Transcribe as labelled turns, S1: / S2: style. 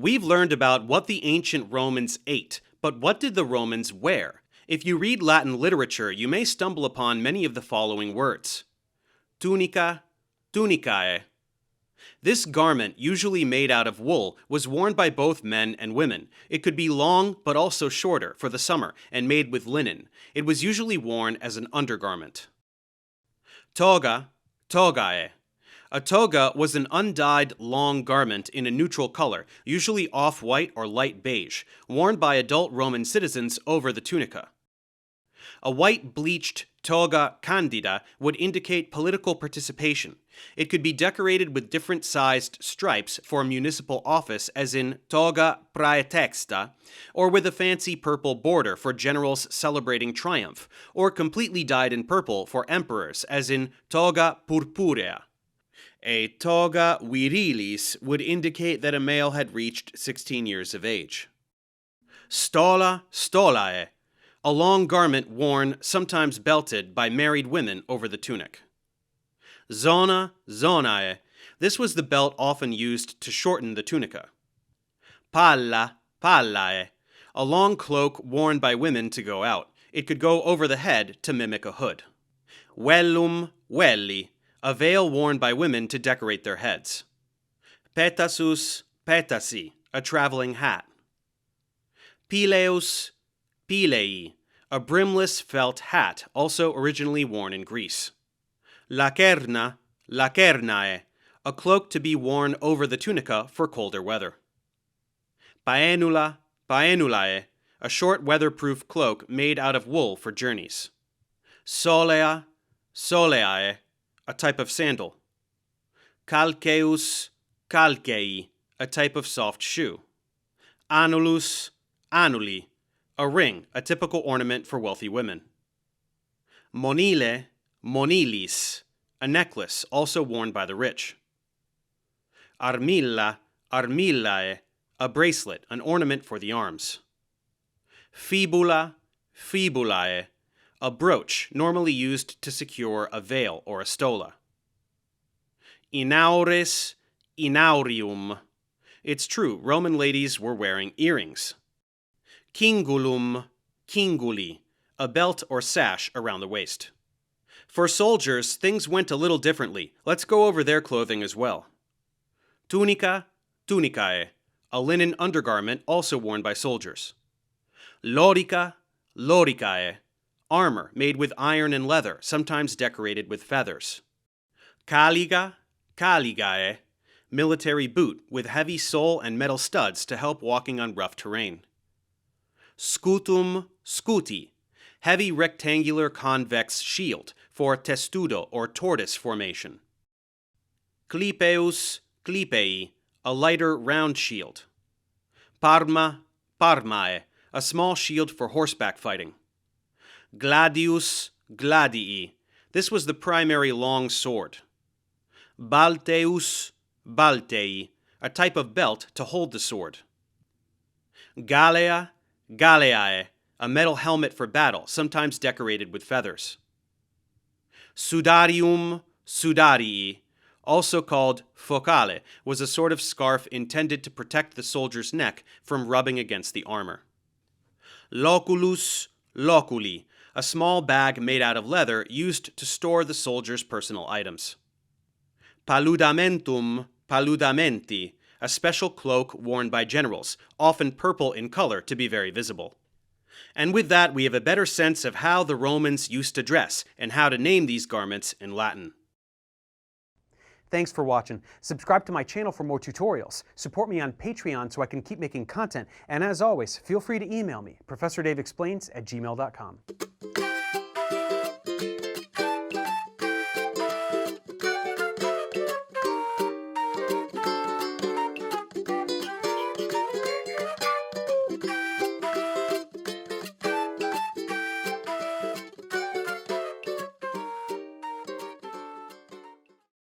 S1: We've learned about what the ancient Romans ate, but what did the Romans wear? If you read Latin literature, you may stumble upon many of the following words. Tunica, tunicae. This garment, usually made out of wool, was worn by both men and women. It could be long, but also shorter, for the summer, and made with linen. It was usually worn as an undergarment. Toga, togae. A toga was an undyed, long garment in a neutral color, usually off-white or light beige, worn by adult Roman citizens over the tunica. A white bleached toga candida would indicate political participation. It could be decorated with different sized stripes for municipal office, as in toga praetexta, or with a fancy purple border for generals celebrating triumph, or completely dyed in purple for emperors, as in toga purpurea. A toga virilis would indicate that a male had reached 16 years of age. Stola stolae. A long garment worn, sometimes belted, by married women over the tunic. Zona zonae. This was the belt often used to shorten the tunica. Palla pallae. A long cloak worn by women to go out. It could go over the head to mimic a hood. Vellum velli. A veil worn by women to decorate their heads. Petasus petasi. A traveling hat. Pileus pilei. A brimless felt hat, also originally worn in Greece. Lacerna, lacernae, a cloak to be worn over the tunica for colder weather. Paenula, paenulae, a short weatherproof cloak made out of wool for journeys. Solea, soleae, a type of sandal. Calceus, calcei, a type of soft shoe. Annulus, annuli, a ring, a typical ornament for wealthy women. Monile, monilis, a necklace also worn by the rich. Armilla, armillae, a bracelet, an ornament for the arms. Fibula, fibulae, a brooch normally used to secure a veil or a stola. Inaures, inaurium. It's true, Roman ladies were wearing earrings. Cingulum, cinguli, a belt or sash around the waist. For soldiers, things went a little differently. Let's go over their clothing as well. Tunica, tunicae, a linen undergarment also worn by soldiers. Lorica, loricae, armor made with iron and leather, sometimes decorated with feathers. Caliga, caligae, military boot with heavy sole and metal studs to help walking on rough terrain. Scutum scuti, heavy rectangular convex shield for testudo or tortoise formation. Clipeus clipei, a lighter round shield. Parma parmae, a small shield for horseback fighting. Gladius gladii, this was the primary long sword. Balteus baltei, a type of belt to hold the sword. Galea galeae, a metal helmet for battle, sometimes decorated with feathers. Sudarium sudarii, also called focale, was a sort of scarf intended to protect the soldier's neck from rubbing against the armor. Loculus loculi, a small bag made out of leather used to store the soldier's personal items. Paludamentum paludamenti, a special cloak worn by generals, often purple in color to be very visible. And with that, we have a better sense of how the Romans used to dress and how to name these garments in Latin.
S2: Thanks for watching. Subscribe to my channel for more tutorials. Support me on Patreon so I can keep making content. And as always, feel free to email me, ProfessorDaveExplains@gmail.com.